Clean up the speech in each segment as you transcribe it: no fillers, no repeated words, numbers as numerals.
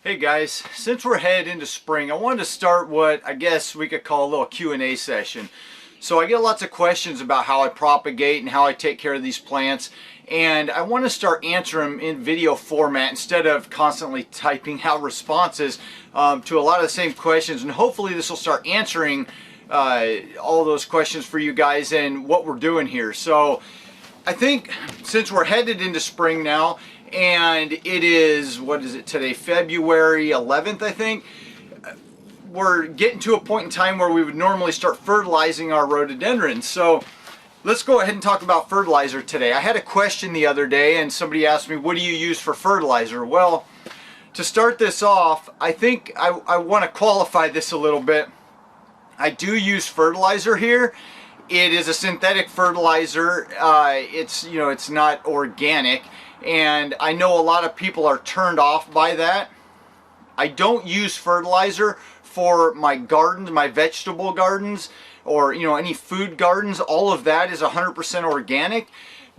Hey guys, since we're headed into spring, I wanted to start what I guess we could call a little Q&A session. So I get lots of questions about how I propagate and how I take care of these plants, and I want to start answering them in video format instead of constantly typing out responses to a lot of the same questions, and hopefully this will start answering all those questions for you guys and what we're doing here. So I think since we're headed into spring now, and it is, what is it today, February 11th, I think, we're getting to a point in time where we would normally start fertilizing our rhododendrons. So let's go ahead and talk about fertilizer today. I had a question the other day and somebody asked me, what do you use for fertilizer? Well, to start this off, I think I want to qualify this a little bit. I do use fertilizer here. It is a synthetic fertilizer. It's not organic. And I know a lot of people are turned off by that. I don't use fertilizer for my gardens, my vegetable gardens, or any food gardens. All of that is 100% organic.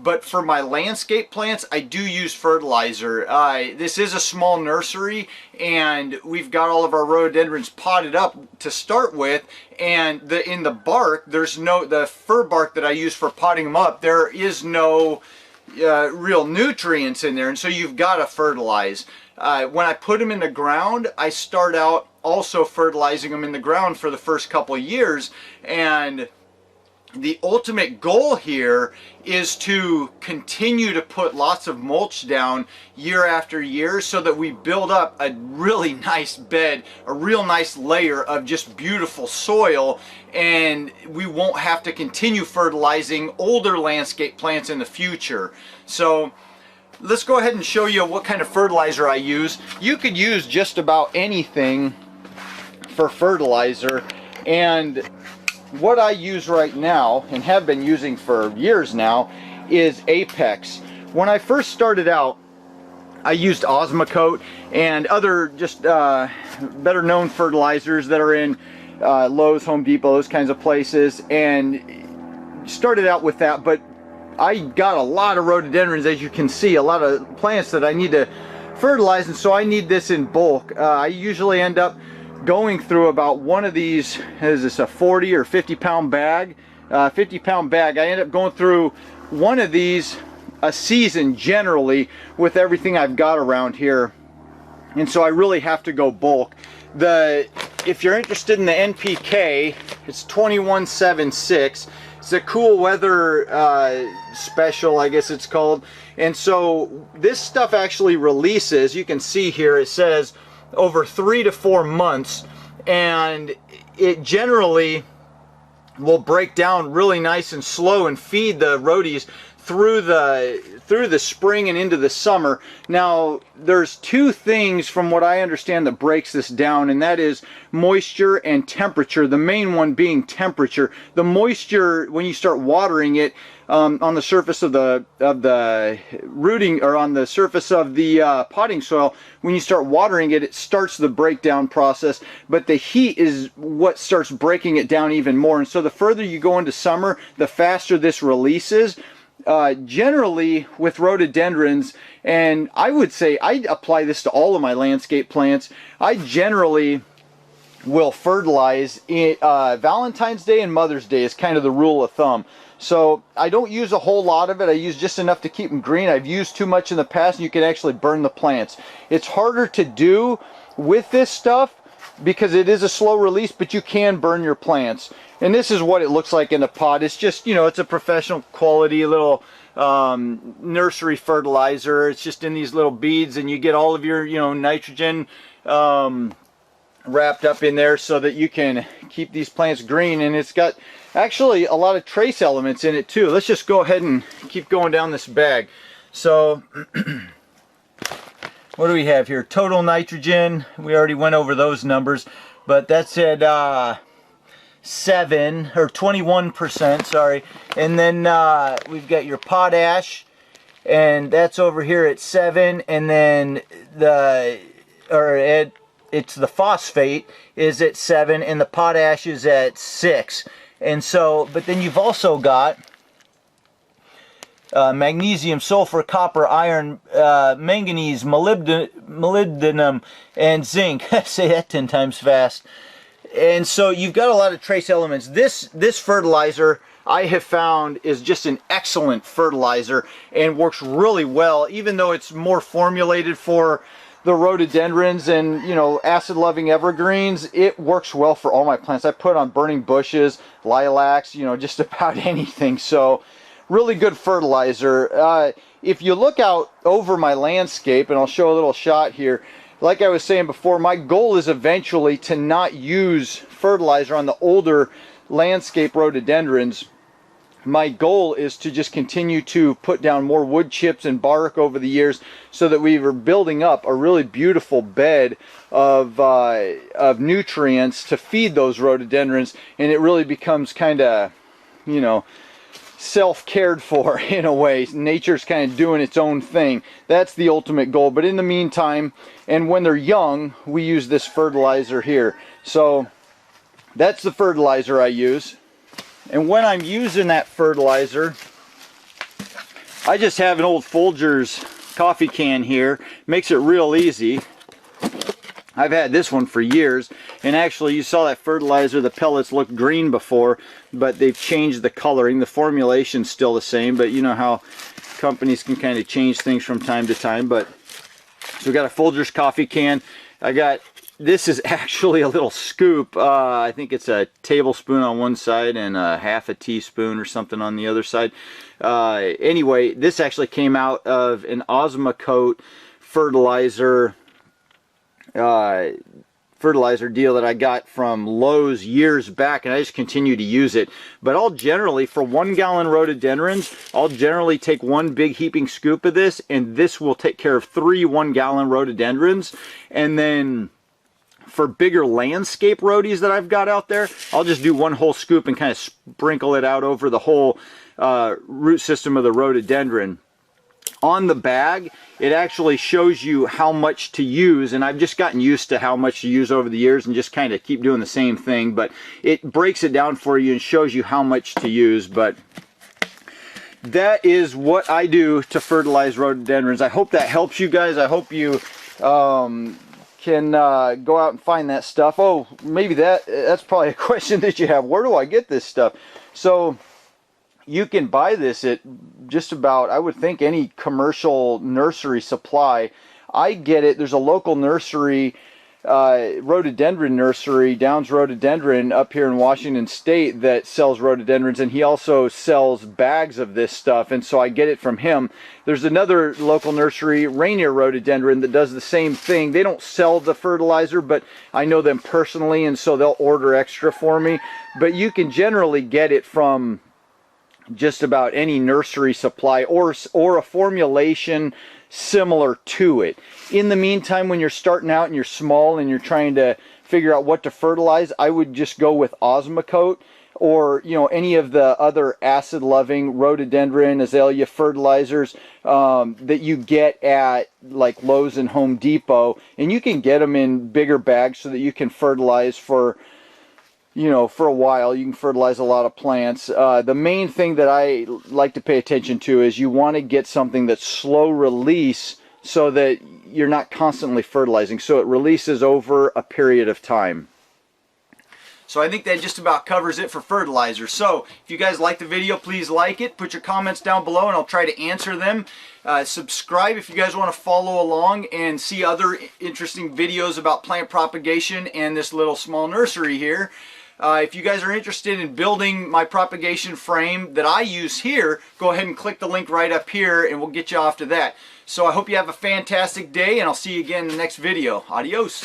But for my landscape plants, I do use fertilizer. This is a small nursery, and we've got all of our rhododendrons potted up to start with. And in the bark, the fir bark that I use for potting them up, there is no real nutrients in there, and so you've got to fertilize. When I put them in the ground, I start out also fertilizing them in the ground for the first couple of years, and the ultimate goal here is to continue to put lots of mulch down year after year so that we build up a really nice bed, a real nice layer of just beautiful soil, and we won't have to continue fertilizing older landscape plants in the future. So let's go ahead and show you what kind of fertilizer I use. You could use just about anything for fertilizer, and what I use right now, and have been using for years now, is Apex. When I first started out, I used Osmocote and other just better known fertilizers that are in Lowe's, Home Depot, those kinds of places, and started out with that. But I got a lot of rhododendrons, as you can see, a lot of plants that I need to fertilize, and so I need this in bulk. I usually end up going through about one of these, is this a 40 or 50 pound bag? 50 pound bag. I end up going through one of these a season generally with everything I've got around here, and so I really have to go bulk. If you're interested in the NPK, it's 2176. It's a cool weather special, I guess it's called. And so this stuff actually releases, you can see here it says over 3 to 4 months, and it generally will break down really nice and slow and feed the rhodies through the spring and into the summer. Now there's two things from what I understand that breaks this down, and that is moisture and temperature. The main one being temperature. The moisture, when you start watering it on the surface of the rooting, or on the surface of the potting soil, when you start watering it, it starts the breakdown process, but the heat is what starts breaking it down even more. And so the further you go into summer, the faster this releases. Generally with rhododendrons, and I would say I apply this to all of my landscape plants, I generally will fertilize Valentine's Day and Mother's Day is kind of the rule of thumb. So I don't use a whole lot of it. I use just enough to keep them green. I've used too much in the past and you can actually burn the plants. It's harder to do with this stuff because it is a slow release, but you can burn your plants. And this is what it looks like in a pot. It's just, it's a professional quality little nursery fertilizer. It's just in these little beads, and you get all of your, nitrogen wrapped up in there so that you can keep these plants green. And it's got actually a lot of trace elements in it too. Let's just go ahead and keep going down this bag. So what do we have here? Total nitrogen, we already went over those numbers, but that's at 7 or 21%, sorry. And then we've got your potash, and that's over here at 7, and then it's the phosphate is at 7, and the potash is at 6. And so, but then you've also got magnesium, sulfur, copper, iron, manganese, molybdenum, and zinc. Say that 10 times fast. And so you've got a lot of trace elements. This fertilizer I have found is just an excellent fertilizer and works really well, even though it's more formulated for the rhododendrons and, you know, acid-loving evergreens. It works well for all my plants. I put on burning bushes, lilacs, you know, just about anything. So really good fertilizer. If you look out over my landscape, and I'll show a little shot here, like I was saying before, my goal is eventually to not use fertilizer on the older landscape rhododendrons. My goal is to just continue to put down more wood chips and bark over the years so that we were building up a really beautiful bed of nutrients to feed those rhododendrons, and it really becomes kind of, you know, self-cared for in a way. Nature's kind of doing its own thing. That's the ultimate goal. But in the meantime, and when they're young, we use this fertilizer here. So that's the fertilizer I use. And when I'm using that fertilizer, I just have an old Folgers coffee can here. Makes it real easy. I've had this one for years, and actually you saw that fertilizer, the pellets looked green before, but they've changed the coloring. The formulation's still the same, but you know how companies can kind of change things from time to time. But so we got a Folgers coffee can. This is actually a little scoop. I think it's a tablespoon on one side and a half a teaspoon or something on the other side. Anyway, this actually came out of an Osmocote fertilizer deal that I got from Lowe's years back, and I just continue to use it. But I'll generally, for 1 gallon rhododendrons, I'll generally take one big heaping scoop of this, and this will take care of 3 1-gallon rhododendrons. And then for bigger landscape rhodies that I've got out there, I'll just do one whole scoop and kind of sprinkle it out over the whole root system of the rhododendron. On the bag, it actually shows you how much to use, and I've just gotten used to how much to use over the years and just kind of keep doing the same thing, but it breaks it down for you and shows you how much to use. But that is what I do to fertilize rhododendrons. I hope that helps you guys. I hope you can go out and find that stuff. Oh, maybe that's probably a question that you have. Where do I get this stuff? So you can buy this at just about, I would think, any commercial nursery supply. I get it. There's a local nursery, rhododendron nursery, Downs Rhododendron, up here in Washington State, that sells rhododendrons, and he also sells bags of this stuff, and so I get it from him. There's another local nursery, Rainier Rhododendron, that does the same thing. They don't sell the fertilizer, but I know them personally, and so they'll order extra for me. But you can generally get it from just about any nursery supply or a formulation similar to it. In the meantime, when you're starting out and you're small and you're trying to figure out what to fertilize, I would just go with Osmocote or, you know, any of the other acid-loving rhododendron, azalea fertilizers that you get at like Lowe's and Home Depot, and you can get them in bigger bags so that you can fertilize for, you know, for a while. You can fertilize a lot of plants. The main thing that I like to pay attention to is you want to get something that's slow release so that you're not constantly fertilizing, so it releases over a period of time. So I think that just about covers it for fertilizer. So if you guys like the video, please like it, put your comments down below, and I'll try to answer them. Subscribe if you guys want to follow along and see other interesting videos about plant propagation and this little small nursery here. If you guys are interested in building my propagation frame that I use here, go ahead and click the link right up here and we'll get you off to that. So I hope you have a fantastic day, and I'll see you again in the next video. Adios.